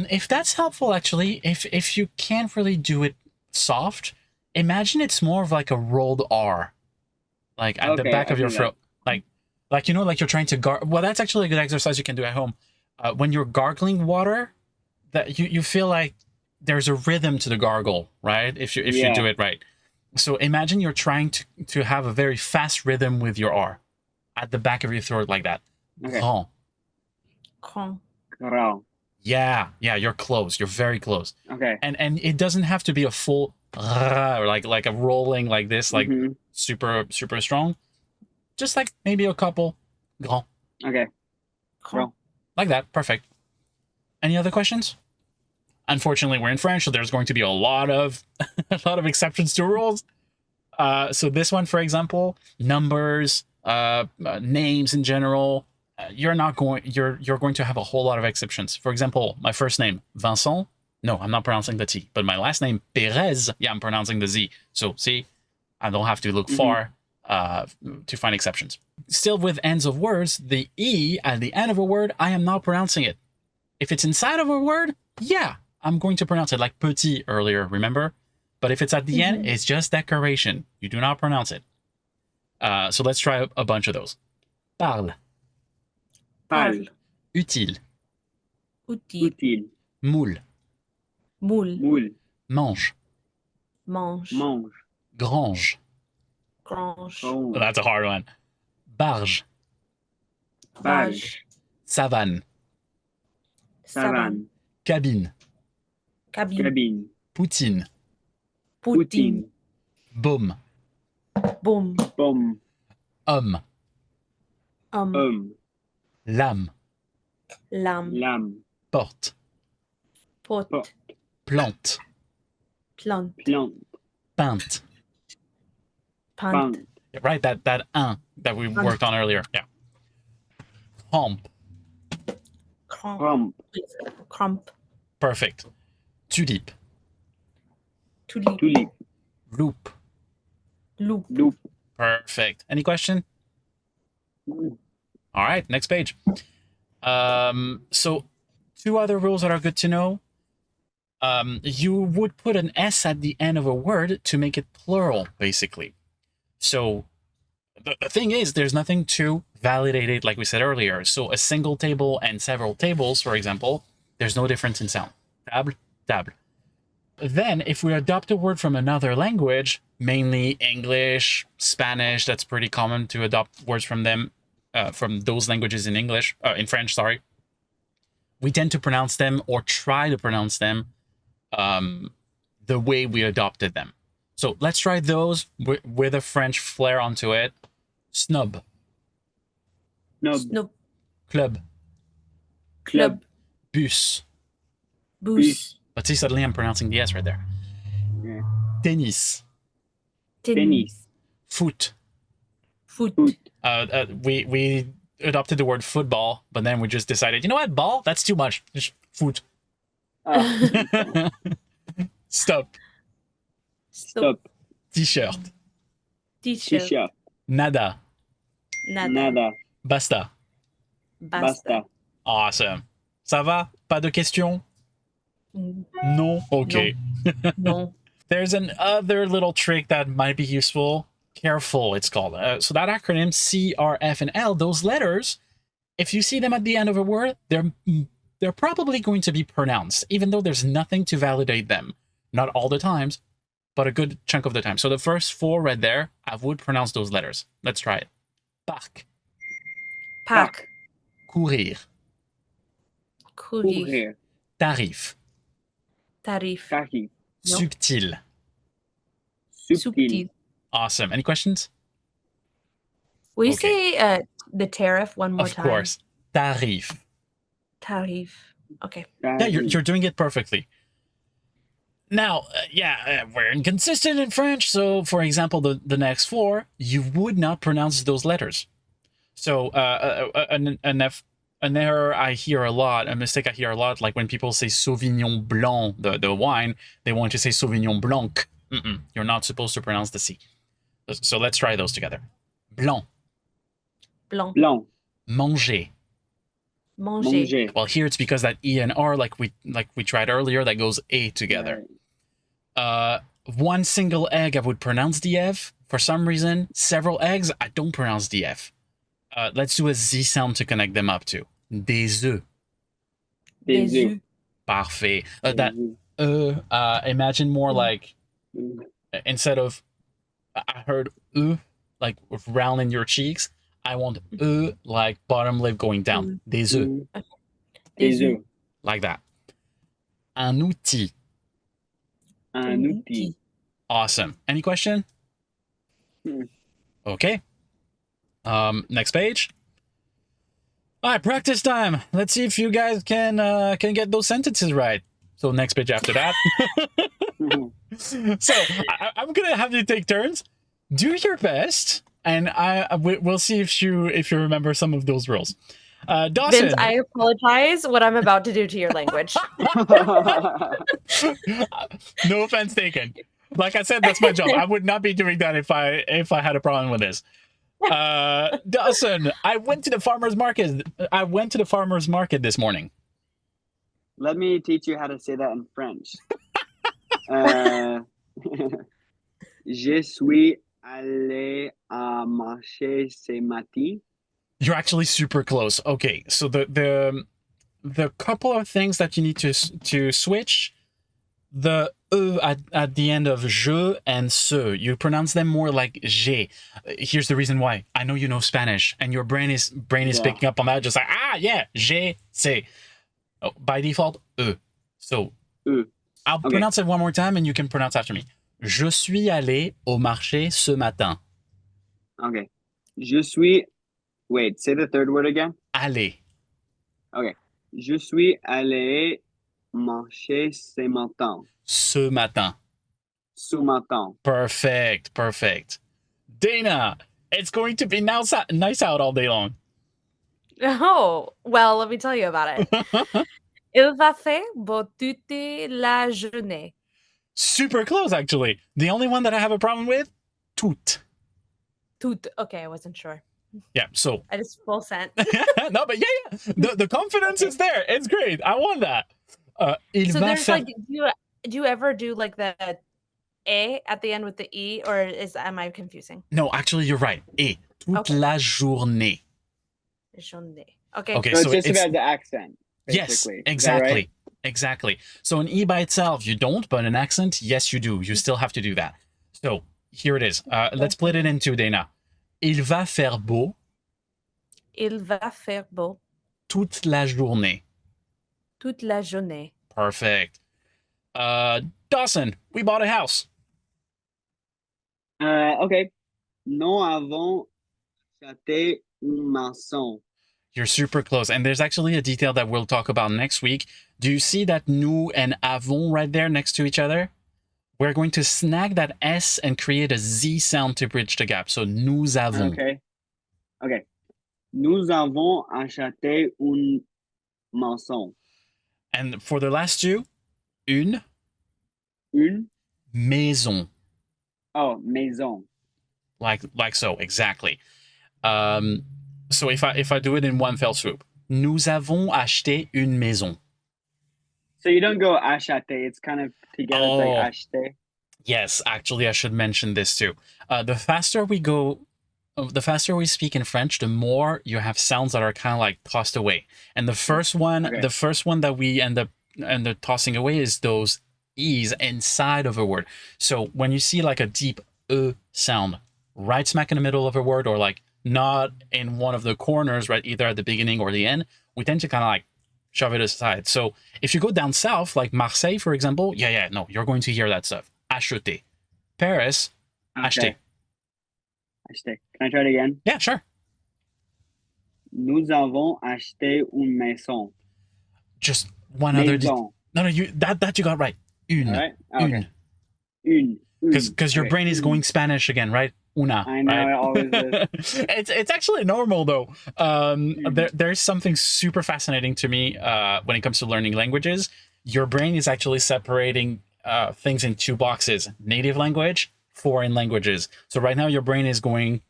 If that's helpful, actually, if you can't really do it soft, imagine it's more of like a rolled R, like at the Okay, back I of your can do that. throat, like you know, like you're trying to Well, that's actually a good exercise you can do at home. When you're gargling water, that you feel like there's a rhythm to the gargle, right? If you do Yeah. it right. So imagine you're trying to have a very fast rhythm with your R at the back of your throat like that. Okay. Grand. Grand. Grand. Yeah, you're close. You're very close. Okay. And it doesn't have to be a full or like a rolling like this, like Mhm. super strong. Just like maybe a couple grand, Okay. Grand. like that. Perfect. Any other questions? Unfortunately, we're in French, so there's going to be a lot of exceptions to rules. So this one, for example, numbers, names in general, you're going to have a whole lot of exceptions. For example, my first name Vincent. No, I'm not pronouncing the T. But my last name Perez. Yeah, I'm pronouncing the Z. So see, I don't have to look far to find exceptions. Still with ends of words, the E at the end of a word, I am not pronouncing it. If it's inside of a word, yeah, I'm going to pronounce it like petit earlier, remember? But if it's at the end, it's just decoration. You do not pronounce it. So let's try a bunch of those. Parle. Parle. Utile. Utile. Utile. Moule. Moule. Moule. Mange. Mange. Mange. Grange. Grange. Oh. Oh, that's a hard one. Barge. Barge. Savane. Savane. Cabine. Cabine. Cabine. Poutine. Poutine. Baume. Boom. Baume. Homme. Homme. Lame. Lame. Lame. Porte. Pot. Pot. Plante. Plante. Plante. Pinte. Pinte. Pinte. Right, that un that we worked on earlier. Yeah. Crump. Crump. Crump. Perfect. Tulipe. Tulip. Tulip. Loop. Loop. Loop. Perfect. Any question? All right, next page. So two other rules that are good to know. You would put an S at the end of a word to make it plural, basically. So the thing is, there's nothing to validate it, like we said earlier. So a single table and several tables, for example, there's no difference in sound. Table, table. Then, if we adopt a word from another language, mainly English, Spanish, that's pretty common to adopt words from them, from those languages in French, sorry. We tend to pronounce them or try to pronounce them the way we adopted them. So let's try those with a French flair onto it. Snob. Snob. Club. Club. Bus. Bus. But see, suddenly I'm pronouncing the S right there. Yeah. Tennis. Tennis. Foot. Foot. We adopted the word football, but then we just decided, you know what, ball? That's too much. Just foot. Stop. Stop. T-shirt. T-shirt. T-shirt. Nada. Nada. Nada. Basta. Basta. Awesome. Ça va? Pas de questions? No? Okay. No. There's another little trick that might be useful. Careful, it's called. So that acronym C, R, F, and L, those letters, if you see them at the end of a word, they're probably going to be pronounced, even though there's nothing to validate them. Not all the times, but a good chunk of the time. So the first four right there, I would pronounce those letters. Let's try it. Parc. Parc. Courir. Courir. Courir. Tarif. Tarif. Tarif. No. Subtil. Subtil. Awesome. Any questions? Will you Okay. say the tariff one more time? Of course. Tarif. Tarif. Okay. Yeah, you're doing it perfectly. Now, we're inconsistent in French. So, for example, the next four, you would not pronounce those letters. So, an error I hear a lot, a mistake I hear a lot, like when people say Sauvignon Blanc, the wine, they want to say Sauvignon Blanc. You're not supposed to pronounce the C. So let's try those together. Blanc. Blanc. Blanc. Manger. Manger. Well, here it's because that E and R, like we tried earlier, that goes A together. Right. One single egg, I would pronounce the F. For some reason, several eggs, I don't pronounce the F. Let's do a Z sound to connect them up to. Des œufs. Des œufs. Parfait. That imagine more like instead of I heard like round in your cheeks. I want like bottom lip going down. Des œufs. Des œufs. Like that. Un outil. Un outil. Awesome. Any question? Okay. Next page. All right, practice time. Let's see if you guys can get those sentences right. So next page after that. So I'm gonna have you take turns. Do your best, and we'll see if you remember some of those rules. Dawson. Vince, I apologize what I'm about to do to your language. No offense taken. Like I said, that's my job. I would not be doing that if I had a problem with this. Dawson, I went to the farmer's market. This morning. Let me teach you how to say that in French. Je suis allé à marché ce matin. You're actually super close. Okay, so the couple of things that you need to switch, the at the end of je and ce, you pronounce them more like j'ai. Here's the reason why. I know you know Spanish, and your brain is picking up on that, just like yeah, j'ai, c'est. Oh, by default, So I'll pronounce it one more time, and you can pronounce after me. Je suis allé au marché ce matin. Okay. Je suis. Wait, say the third word again. Aller. Okay. Je suis allé marcher ce matin. Ce matin. Ce matin. Perfect. Dana, it's going to be nice out all day long. Oh, well, let me tell you about it. Il va faire beau toute la journée. Super close, actually. The only one that I have a problem with, tout. Tout. Okay, I wasn't sure. Yeah, so. I just full sent. No, but yeah. The confidence is there. It's great. I want that. So there's like, do you ever do like the A at the end with the E, or am I confusing? No, actually, you're right. Et. Toute la journée. Journée. Okay. So it's just about the accent. Basically. Yes, exactly. Right? Exactly. So an E by itself, you don't, but an accent, yes, you do. You still have to do that. So here it is. Let's split it in two, Dana. Il va faire beau. Il va faire beau. Toute la journée. Toute la journée. Perfect. Dawson, we bought a house. Okay. Nous avons acheté une maison. You're super close. And there's actually a detail that we'll talk about next week. Do you see that nous and avons right there next to each other? We're going to snag that S and create a Z sound to bridge the gap. So nous avons. Okay. Nous avons acheté une maison. And for the last two, une maison. Oh, maison. Like so, exactly. So if I do it in one fell swoop, nous avons acheté une maison. So you don't go acheté, it's kind of together, it's like acheté. Yes, actually, I should mention this too. The faster we speak in French, the more you have sounds that are kind of like tossed away. And the first one that we end up tossing away is those E's inside of a word. So when you see like a deep sound right smack in the middle of a word, or like not in one of the corners, right, either at the beginning or the end, we tend to kind of like shove it aside. So if you go down south, like Marseille, for example, no, you're going to hear that stuff. Acheter. Paris, acheter. Acheter. Can I try it again? Yeah, sure. Nous avons acheté une maison. Just one other. No, that you got right. Une. All right? Okay. Une. Une. Because your brain is going Spanish again, right? Una, I know, right? it always is. It's actually normal though. There's something super fascinating to me when it comes to learning languages. Your brain is actually separating things in two boxes: native language, foreign languages. So right now your brain is going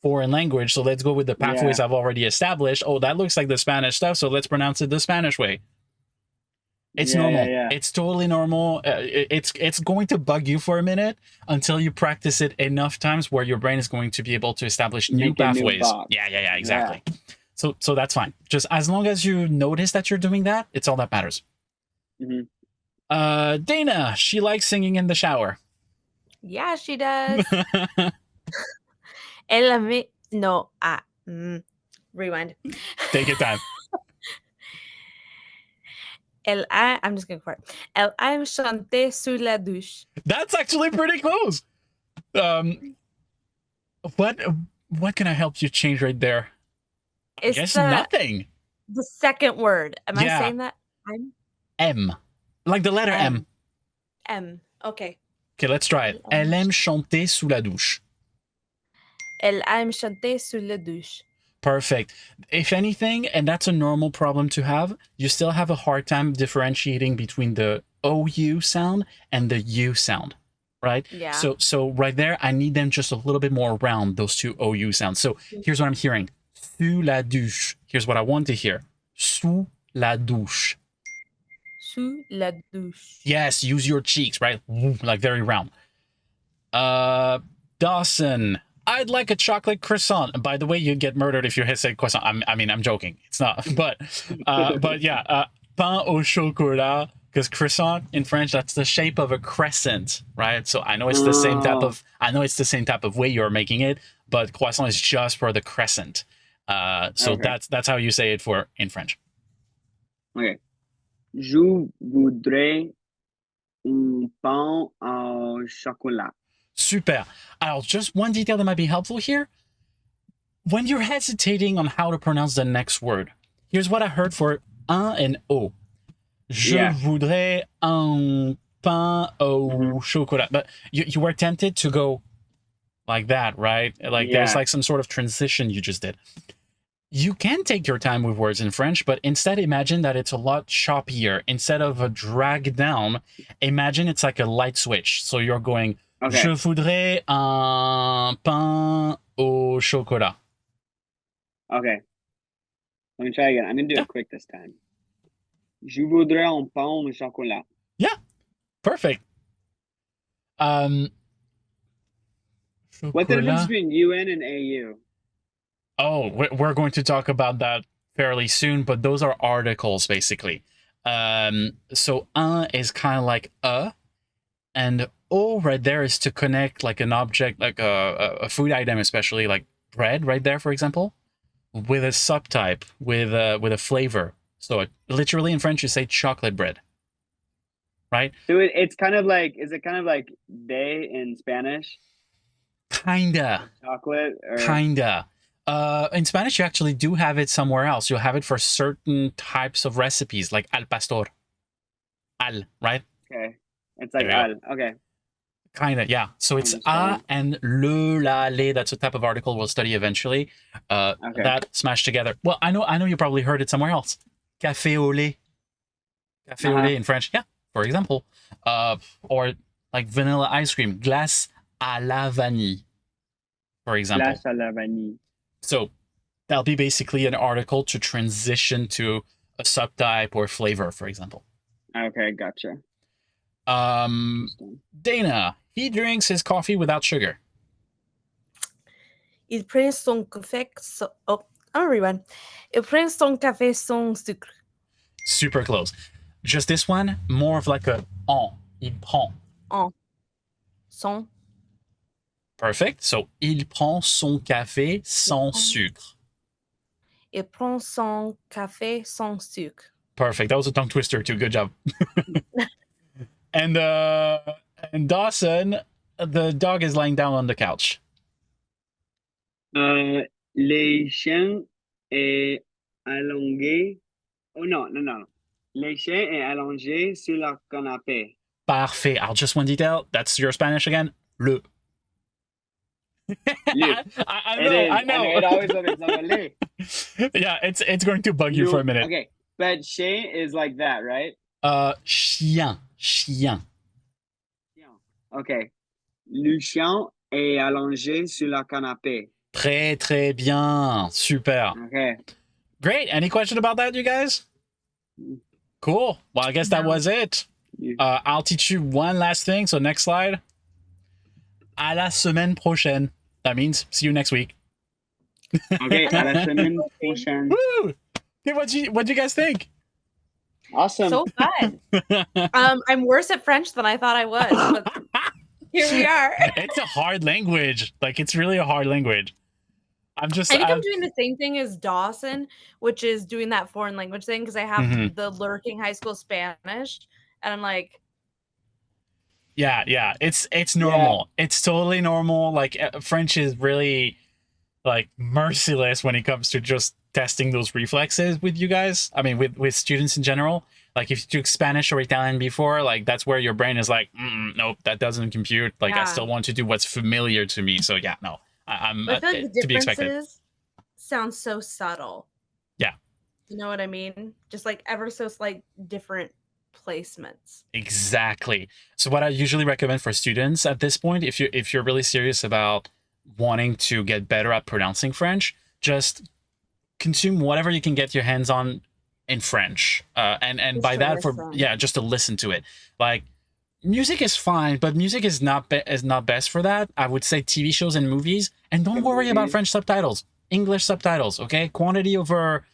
foreign language. So let's go with the pathways Yeah. I've already established. Oh, that looks like the Spanish stuff. So let's pronounce it the Spanish way. It's normal. Yeah. It's totally normal. It's going to bug you for a minute until you practice it enough times where your brain is going to be able to establish new Make a new pathways. box. Yeah, exactly. So that's fine. Just as long as you notice that you're doing that, it's all that matters. Mm-hmm. Dana, she likes singing in the shower. Yeah, she does. Elle aime... No, rewind. Take your time. I'm just going for it. Elle aime chanter sous la douche. That's actually pretty close. What can I help you change right there? It's I guess nothing. The second word. Am I saying that? M. Like the letter M. M. Okay. Okay, let's try it. Elle aime chanter sous la douche. Elle aime chanter sous la douche. Perfect. If anything, and that's a normal problem to have, you still have a hard time differentiating between the OU sound and the U sound, right? Yeah. So right there, I need them just a little bit more around those two OU sounds. So here's what I'm hearing. Sous la douche. Here's what I want to hear. Sous la douche. Sous la douche. Yes, use your cheeks, right? Like very round. Dawson, I'd like a chocolate croissant. And by the way, you get murdered if you say croissant. I'm joking. It's not. But yeah, pain au chocolat, because croissant in French, that's the shape of a crescent, right? So I know it's the same type of way you're making it, but croissant is just for the crescent. So Okay. that's how you say it for in French. Okay. Je voudrais un pain au chocolat. Super. Alors, just one detail that might be helpful here. When you're hesitating on how to pronounce the next word, here's what I heard for un and o. Je voudrais un pain au chocolat. But you were tempted to go like that, right? Like there's like some sort of transition you just did. You can take your time with words in French, but instead imagine that it's a lot choppier. Instead of a drag down, imagine it's like a light switch. So you're going, Je voudrais un pain au chocolat. Okay. Let me try again. I'm going to do it quick this time. Je voudrais un pain au chocolat. Yeah. Perfect. What's the difference between UN and AU? Oh, we're going to talk about that fairly soon, but those are articles basically. So un is kind of like and o right there is to connect like an object, like a food item, especially like bread right there, for example, with a subtype, with a flavor. So literally in French you say chocolate bread, right? So it's kind of like, is it kind of like de in Spanish? Kinda. Chocolate? Or... Kinda. In Spanish, you actually do have it somewhere else. You'll have it for certain types of recipes, like al pastor. Al, right? Okay. It's like al. Okay. Kinda, yeah. So it's a and le, la, le. That's a type of article we'll study eventually. That smashed together. Well, I know you probably heard it somewhere else. Café au lait. Café au lait in French, yeah. For example, or like vanilla ice cream, glace à la vanille. For example. Glace à la vanille. So that'll be basically an article to transition to a subtype or flavor, for example. Okay, gotcha. Dana, he drinks his coffee without sugar. Il prend son café I'll rewind. Il prend son café sans sucre. Super close. Just this one, more of like a en. Il prend. En. Son. Perfect. So, il prend son café sans sucre. Il prend son café sans sucre. Perfect. That was a tongue twister too. Good job. And Dawson, the dog is lying down on the couch. Les chiens est allongé. Oh no. Les chiens est allongé sur le canapé. Parfait. Alors, just one detail. That's your Spanish again. Le. You. I It know, is. I And know. it always looks like Yeah, it's going to bug you for a minute. Okay. But chien is like that, right? Chien, chien. Okay. Le chien est allongé sur la canapé. Très, très bien. Super. Okay. Great. Any question about that, you guys? Cool. Well, I guess that No. was it. I'll teach you one last thing. So next slide. À la semaine prochaine. That means see you next week. Okay. À la semaine prochaine. Woo! Okay, what you guys think? Awesome. So fun. I'm worse at French than I thought I was, but here we are. It's a hard language. Like, it's really a hard language. I think I'm doing the same thing as Dawson, which is doing that foreign language thing because I have the lurking high school Spanish, and I'm like, yeah, it's normal. Yeah. It's totally normal. Like, French is really like merciless when it comes to just testing those reflexes with you guys. I mean, with students in general. Like, if you took Spanish or Italian before, like, that's where your brain is like, nope, that doesn't compute. Like, I still want to do what's familiar to me. So yeah, no, I'm I feel like the to be expected. differences sound so subtle. Yeah. You know what I mean? Just like ever so slight different placements. Exactly. So what I usually recommend for students at this point, if you're really serious about wanting to get better at pronouncing French, just consume whatever you can get your hands on in French, and just by that just to listen to it. Like, music is fine, but music is not best for that. I would say TV shows and movies, and don't worry about French subtitles, English subtitles. Okay, quantity over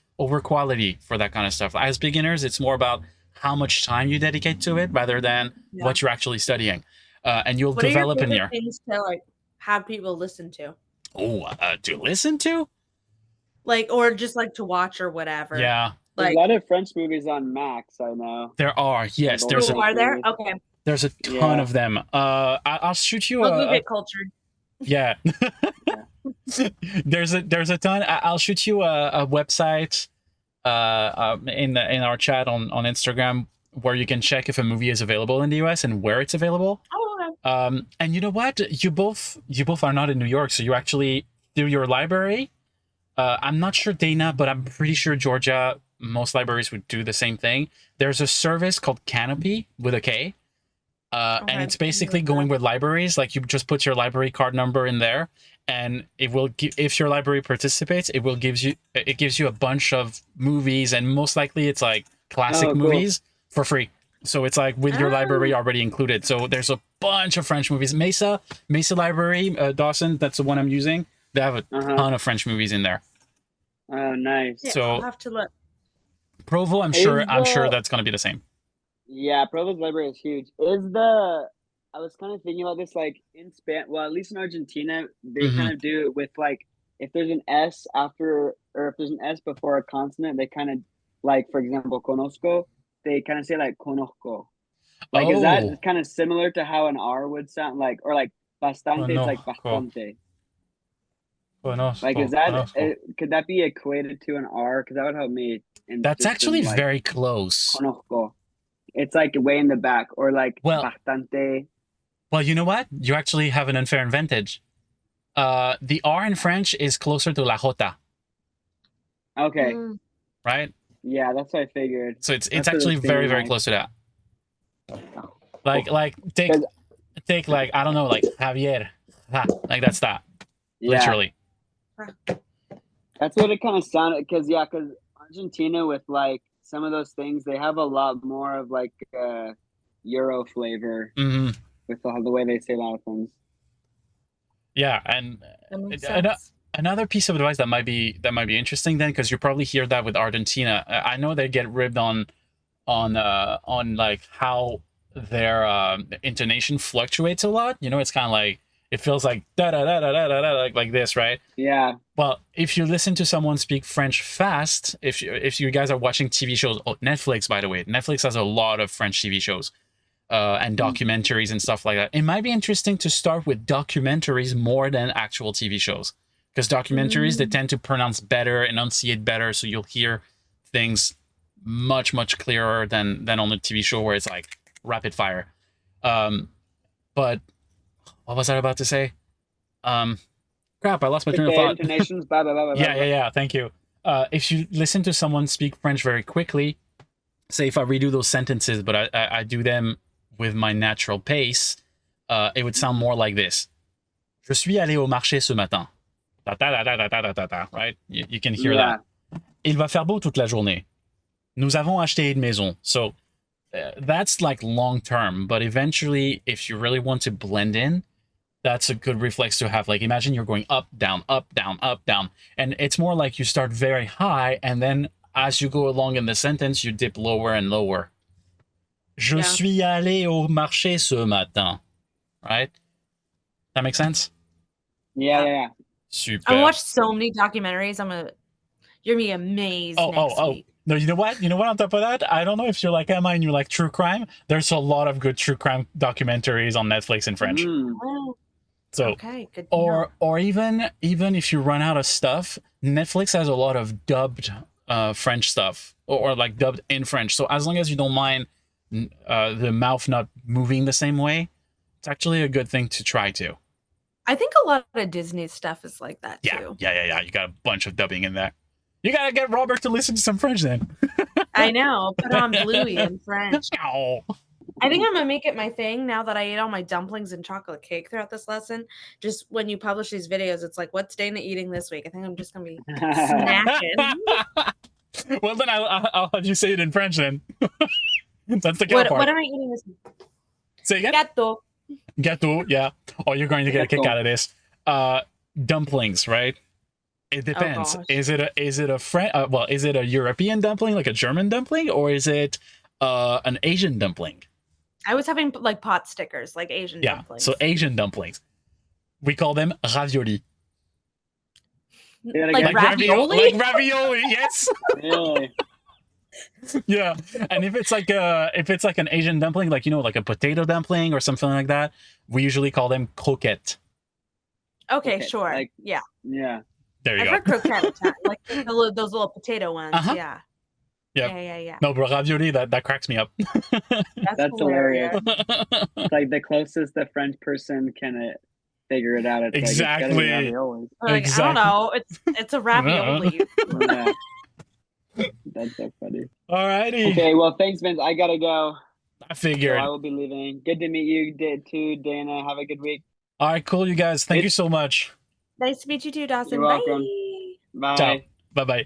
quality for that kind of stuff. As beginners, it's more about how much time you dedicate to it rather than what you're actually studying, and you'll develop in here. Things to like have people listen to. Oh, to listen to, like, or just like to watch or whatever. Yeah. There's a lot of French movies on Max, I know. There are, yes. Are there? Okay. There's a ton of them. I'll shoot you a get cultured. Yeah. there's a ton. I'll shoot you a website in our chat on Instagram where you can check if a movie is available in the US and where it's available. Oh, okay. And you know what? You both are not in New York, so you actually do your library. I'm not sure, Dana, but I'm pretty sure Georgia, most libraries would do the same thing. There's a service called Canopy with a K. And it's basically going with libraries. Like, you just put your library card number in there, and it will if your library participates, it gives you a bunch of movies, and most likely it's like classic movies for free. So it's like with your library already included. So there's a bunch of French movies. Mesa Library, Dawson, that's the one I'm using. They have a ton of French movies in there. Oh, nice. Yeah, so I'll have to look. Provo, I'm sure that's going to be the same. Yeah, Provo's library is huge. I was kind of thinking about this, like, in well, at least in Argentina, they kind of do it with, like, if there's an S after, or if there's an S before a consonant, they kind of, like, for example, conozco, they kind of say, like, conozco. Like, is that kind of similar to how an R would sound? Like, or like, bastante, it's like bastante. Like, is that, could that be equated to an R? Because that would help me. That's actually very close. Conozco. It's like way in the back, or like bastante. Well, you know what? You actually have an unfair advantage. The R in French is closer to la jota. Okay. Right? Yeah, that's what I figured. So it's actually very, very close to that. Like take like, I don't know, like Javier. Like, that's that. Yeah. Literally. That's what it kind of sounded, because Argentina, with like some of those things, they have a lot more of like Euro flavor with the way they say a lot of things. Yeah, and another piece of advice that might be interesting then, because you probably hear that with Argentina. I know they get ribbed on like how their intonation fluctuates a lot. You know, it's kind of like, it feels like da da da da da da like this, right? Yeah. Well, if you listen to someone speak French fast, if you guys are watching TV shows, Netflix, by the way, Netflix has a lot of French TV shows and documentaries and stuff like that. It might be interesting to start with documentaries more than actual TV shows, because documentaries, they tend to pronounce better, enunciate better, so you'll hear things much, much clearer than on a TV show where it's like rapid fire. But what was I about to say? Crap, I lost my Good train of day, thought. intonations. Blah, blah, blah, blah, Yeah, blah. yeah, yeah. Thank you. If you listen to someone speak French very quickly, say if I redo those sentences, but I do them with my natural pace, it would sound more like this. Je suis allé au marché ce matin. Ta ta ta ta ta ta ta ta. Right? You can hear Yeah. that. Il va faire beau toute la journée. Nous avons acheté une maison. So that's like long term, but eventually, if you really want to blend in, that's a good reflex to have. Like, imagine you're going up, down, up, down, up, down. And it's more like you start very high, and then as you go along in the sentence, you dip lower and lower. Je Yeah. suis allé au marché ce matin. Right? That makes sense? Yeah, yeah, yeah. Super. I watched so many documentaries. You're gonna be amazed next week. No, you know what? You know what? On top of that, I don't know if you're like Emma and you like true crime. There's a lot of good true crime documentaries on Netflix in French. Oh, So, okay, good to know. or even if you run out of stuff, Netflix has a lot of dubbed French stuff or like dubbed in French. So as long as you don't mind the mouth not moving the same way, it's actually a good thing to try too. I think a lot of Disney stuff is like that too. Yeah. You got a bunch of dubbing in there. You gotta get Robert to listen to some French then. I know. Put on Bluey in French. Ow. I think I'm gonna make it my thing now that I ate all my dumplings and chocolate cake throughout this lesson. Just when you publish these videos, it's like, what's Dana eating this week? I think I'm just gonna be snacking. Well, then I'll have you say it in French then. That's the good part. What am I eating this week? Say again? Gâteau. Gâteau, yeah. Oh, you're going to get a kick out of this. Dumplings, right? It depends. gosh. Is it a French? Is it a European dumpling, like a German dumpling, or is it an Asian dumpling? I was having like pot stickers, like Asian dumplings. So Asian dumplings. We call them ravioli. Like ravioli? Like ravioli, yes. Really? Yeah. And if it's like an Asian dumpling, like like a potato dumpling or something like that, we usually call them croquettes. Okay, sure. like- yeah. Yeah. There you I've go. heard croquette, like those little potato ones. Uh-huh. Yeah. Yep. Yeah. No, but ravioli, that cracks me up. That's hilarious. It's like the closest the French person can figure it out. It's Exactly. Like, it's gotta be raviolis. Like, Exactly. I don't know. It's a ravioli. Yeah. That's so funny. Alrighty. Okay, well, thanks, Vince. I gotta go. I So figured. I will be leaving. Good to meet you too, Dana. Have a good week. All right, cool, you guys. Thank you so much. Nice to meet you too, Dawson. You're welcome. Bye. Bye. Ciao. Bye-bye.